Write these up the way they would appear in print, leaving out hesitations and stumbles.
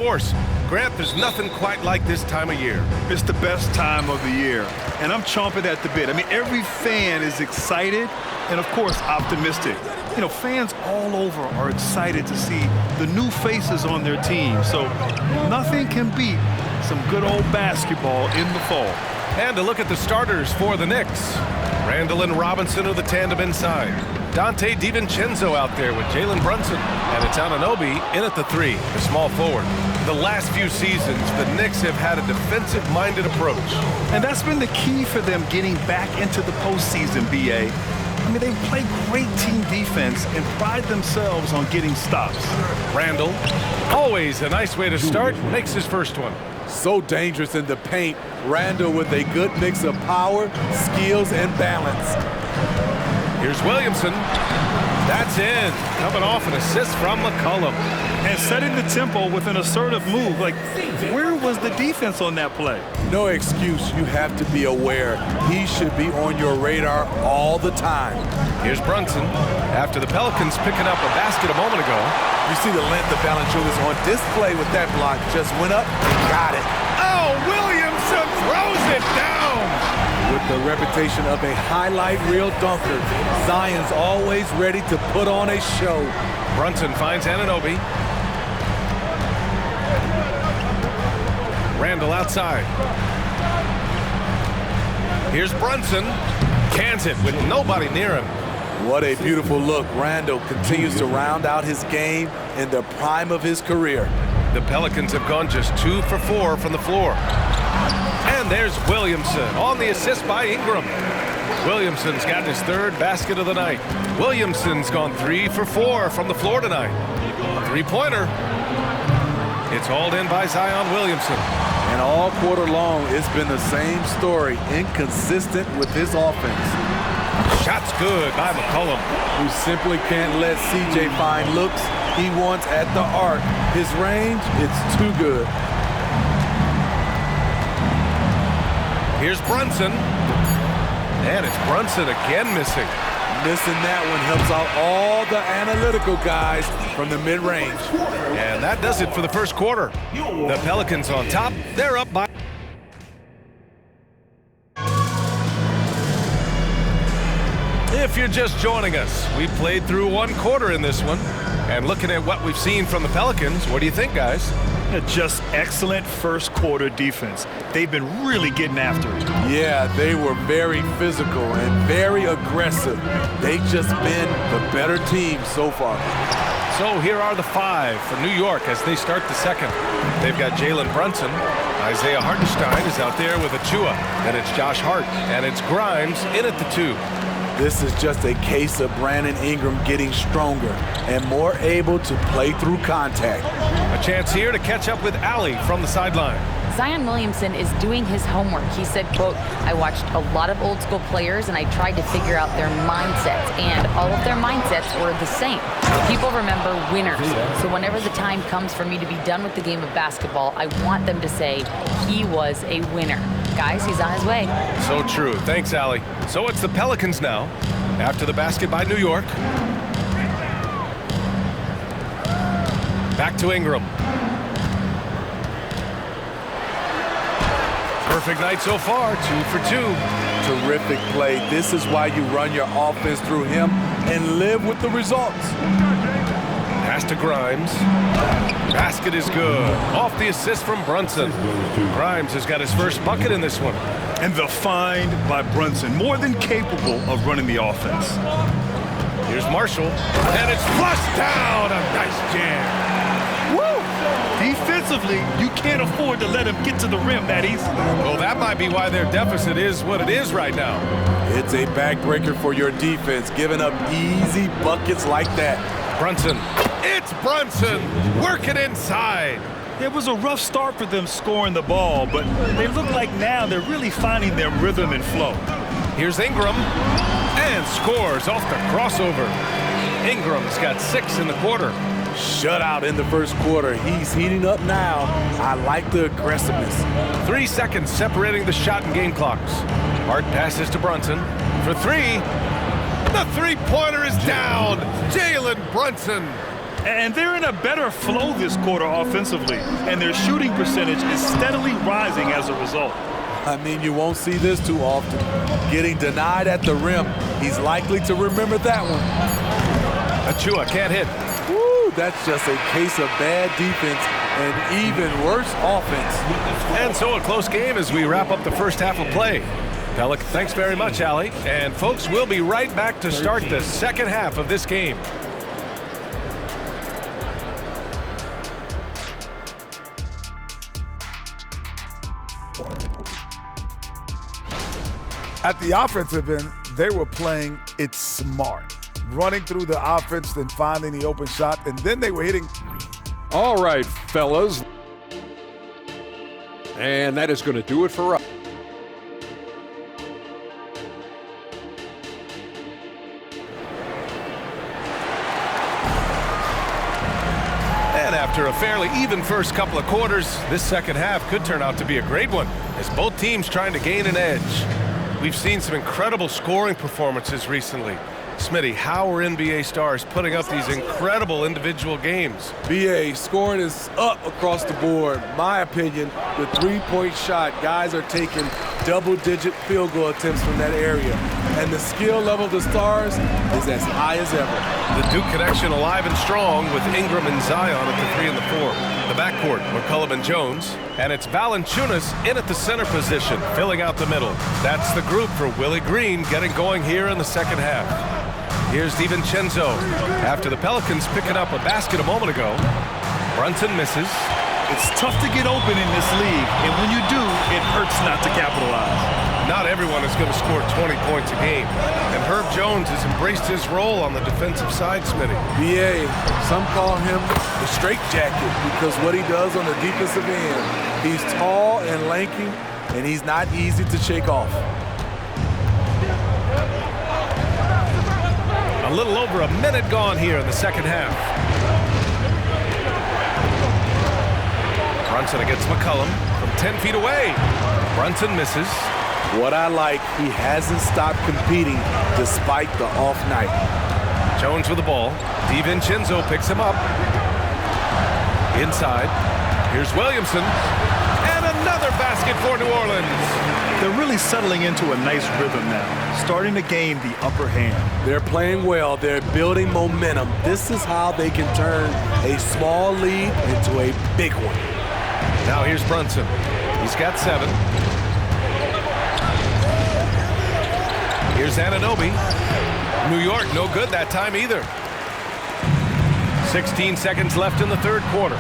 Force. Grant, there's nothing quite like this time of year. It's the best time of the year, and I'm chomping at the bit. I mean, every fan is excited and, of course, optimistic. You know, fans all over are excited to see the new faces on their team. So nothing can beat some good old basketball in the fall. And to look at the starters for the Knicks. Randall and Robinson are the tandem inside. Dante DiVincenzo out there with Jalen Brunson. And it's Anunoby in at the 3, the small forward. The last few seasons, the Knicks have had a defensive-minded approach. And that's been the key for them getting back into the postseason, B.A. I mean, they play great team defense and pride themselves on getting stops. Randall, always a nice way to start, makes his first one. So dangerous in the paint. Randall with a good mix of power, skills, and balance. Here's Williamson. That's in. Coming off an assist from McCollum. And setting the tempo with an assertive move. Like, where was the defense on that play? No excuse. You have to be aware. He should be on your radar all the time. Here's Brunson. After the Pelicans picking up a basket a moment ago. You see the length of Valanciunas on display with that block. Just went up and got it. Oh, Williamson throws it down. With the reputation of a highlight reel dunker, Zion's always ready to put on a show. Brunson finds Anunoby. Randall outside. Here's Brunson. Cans it with nobody near him. What a beautiful look. Randall continues to round out his game in the prime of his career. The Pelicans have gone just 2 for 4 from the floor. And there's Williamson on the assist by Ingram. Williamson's got his 3rd basket of the night. Williamson's gone 3 for 4 from the floor tonight. Three-pointer. It's hauled in by Zion Williamson. And all quarter long, it's been the same story, inconsistent with his offense. Shot's good by McCollum. Who simply can't let CJ find looks he wants at the arc. His range, it's too good. Here's Brunson. And it's Brunson again missing. Missing that one helps out all the analytical guys from the mid-range. And that does it for the first quarter. The Pelicans on top. They're up by... If you're just joining us, we played through 1 quarter in this one. And looking at what we've seen from the Pelicans, what do you think, guys? Just excellent first quarter defense. They've been really getting after it. Yeah, they were very physical and very aggressive. They've just been the better team so far. So here are the 5 for New York as they start the second. They've got Jalen Brunson. Isaiah Hartenstein is out there with Achua. And it's Josh Hart. And it's Grimes in at the 2. This is just a case of Brandon Ingram getting stronger and more able to play through contact. A chance here to catch up with Allie from the sideline. Zion Williamson is doing his homework. He said, quote, "I watched a lot of old school players and I tried to figure out their mindsets, and all of their mindsets were the same. People remember winners. So whenever the time comes for me to be done with the game of basketball, I want them to say he was a winner." Guys, he's on his way. So true. Thanks, Allie. So it's the Pelicans now after the basket by New York. Back to Ingram. Perfect night so far, 2 for 2. Terrific play. This is why you run your offense through him and live with the results. Pass to Grimes. Basket is good. Off the assist from Brunson. Grimes has got his first bucket in this one. And the find by Brunson, more than capable of running the offense. Here's Marshall. And it's flushed down. A nice jam. Woo! Defensively, you can't afford to let him get to the rim that easily. Well, that might be why their deficit is what it is right now. It's a backbreaker for your defense, giving up easy buckets like that. Brunson. It's Brunson working inside. It was a rough start for them scoring the ball, but they look like now they're really finding their rhythm and flow. Here's Ingram and scores off the crossover. Ingram's got 6 in the quarter. Shutout in the first quarter. He's heating up now. I like the aggressiveness. 3 seconds separating the shot and game clocks. Hart passes to Brunson for 3. The three-pointer is down. Jalen Brunson. And they're in a better flow this quarter offensively, and their shooting percentage is steadily rising as a result. I mean, you won't see this too often. Getting denied at the rim. He's likely to remember that one. Achua can't hit. Woo, that's just a case of bad defense and even worse offense. And so a close game as we wrap up the first half of play. Pelican, thanks very much, Allie. And folks, we'll be right back to start the second half of this game. At the offensive end, they were playing it smart. Running through the offense, then finding the open shot, and then they were hitting. All right, fellas. And that is going to do it for us. And after a fairly even first couple of quarters, this second half could turn out to be a great one as both teams trying to gain an edge. We've seen some incredible scoring performances recently. Smitty, how are NBA stars putting up these incredible individual games? BA, scoring is up across the board. My opinion, the three-point shot, guys are taking double-digit field goal attempts from that area. And the skill level of the stars is as high as ever. The Duke connection alive and strong with Ingram and Zion at the 3 and the 4. The backcourt, McCollum and Jones. And it's Valanciunas in at the center position, filling out the middle. That's the group for Willie Green getting going here in the second half. Here's DiVincenzo. After the Pelicans picking up a basket a moment ago, Brunson misses. It's tough to get open in this league, and when you do, it hurts not to capitalize. Not everyone is going to score 20 points a game, and Herb Jones has embraced his role on the defensive side, Smitty. BA, some call him the straitjacket because what he does on the defensive end. He's tall and lanky, and he's not easy to shake off. A little over a minute gone here in the second half. Brunson against McCollum from 10 feet away. Brunson misses. What I like, he hasn't stopped competing despite the off night. Jones with the ball. DiVincenzo picks him up. Inside. Here's Williamson. And another basket for New Orleans. They're really settling into a nice rhythm now, starting to gain the upper hand. They're playing well. They're building momentum. This is how they can turn a small lead into a big one. Now here's Brunson. He's got 7. Here's Anunoby. New York, no good that time either. 16 seconds left in the third quarter.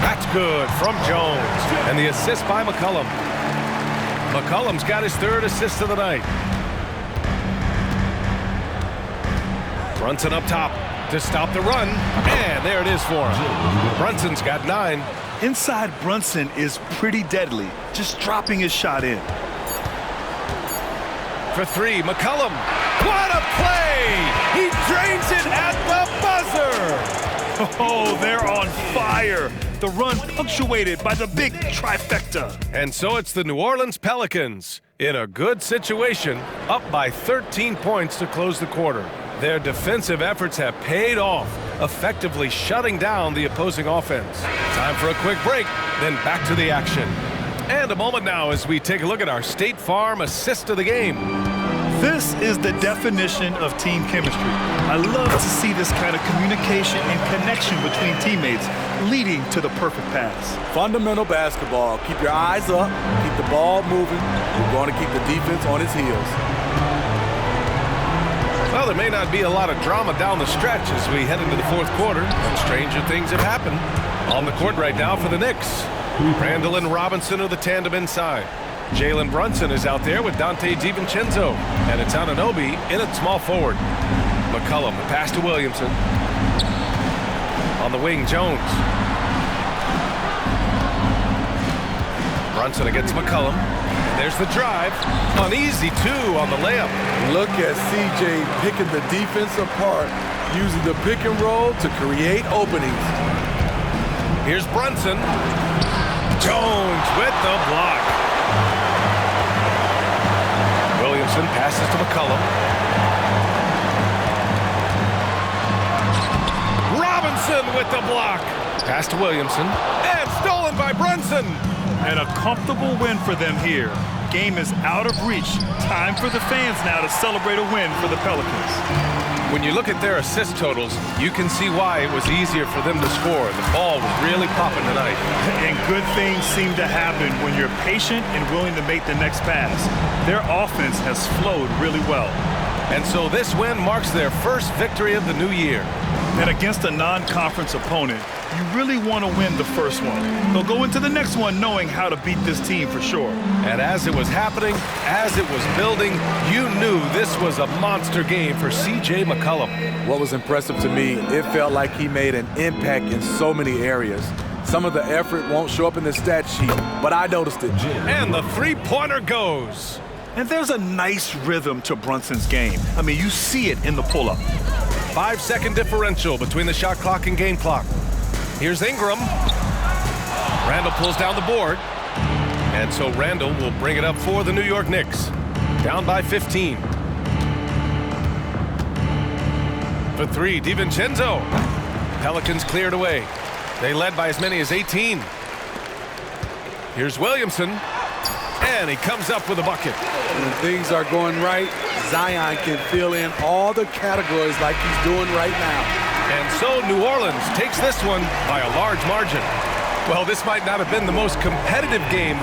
That's good from Jones. And the assist by McCollum. McCollum's got his third assist of the night. Brunson up top to stop the run. And there it is for him. Brunson's got 9. Inside Brunson is pretty deadly, just dropping his shot in. For 3, McCollum. What a play! He drains it at the buzzer! Oh, they're on fire. The run punctuated by the big trifecta. And so it's the New Orleans Pelicans in a good situation, up by 13 points to close the quarter. Their defensive efforts have paid off, effectively shutting down the opposing offense. Time for a quick break, then back to the action. And a moment now as we take a look at our State Farm assist of the game. This is the definition of team chemistry. I love to see this kind of communication and connection between teammates leading to the perfect pass. Fundamental basketball. Keep your eyes up, keep the ball moving. You're going to keep the defense on its heels. Well, there may not be a lot of drama down the stretch as we head into the fourth quarter, but stranger things have happened. On the court right now for the Knicks. Randall and Robinson are the tandem inside. Jalen Brunson is out there with Dante DiVincenzo. And it's Anunoby in at small forward. McCollum, the pass to Williamson. On the wing, Jones. Brunson against McCollum. There's the drive. An easy 2 on the layup. Look at CJ picking the defense apart, using the pick and roll to create openings. Here's Brunson. Jones with the block. Williamson passes to McCollum. Williamson with the block. Pass to Williamson. And stolen by Brunson. And a comfortable win for them here. Game is out of reach. Time for the fans now to celebrate a win for the Pelicans. When you look at their assist totals, you can see why it was easier for them to score. The ball was really popping tonight. And good things seem to happen when you're patient and willing to make the next pass. Their offense has flowed really well. And so this win marks their first victory of the new year. And against a non-conference opponent, you really want to win the first one. They'll go into the next one knowing how to beat this team for sure. And as it was happening, as it was building, you knew this was a monster game for C.J. McCollum. What was impressive to me, it felt like he made an impact in so many areas. Some of the effort won't show up in the stat sheet, but I noticed it. And the three-pointer goes. And there's a nice rhythm to Brunson's game. I mean, you see it in the pull-up. 5-second differential between the shot clock and game clock. Here's Ingram. Randall pulls down the board. And so Randall will bring it up for the New York Knicks. Down by 15. For three, DiVincenzo. Pelicans cleared away. They led by as many as 18. Here's Williamson. And he comes up with a bucket. When things are going right, Zion can fill in all the categories like he's doing right now. And so New Orleans takes this one by a large margin. Well, this might not have been the most competitive game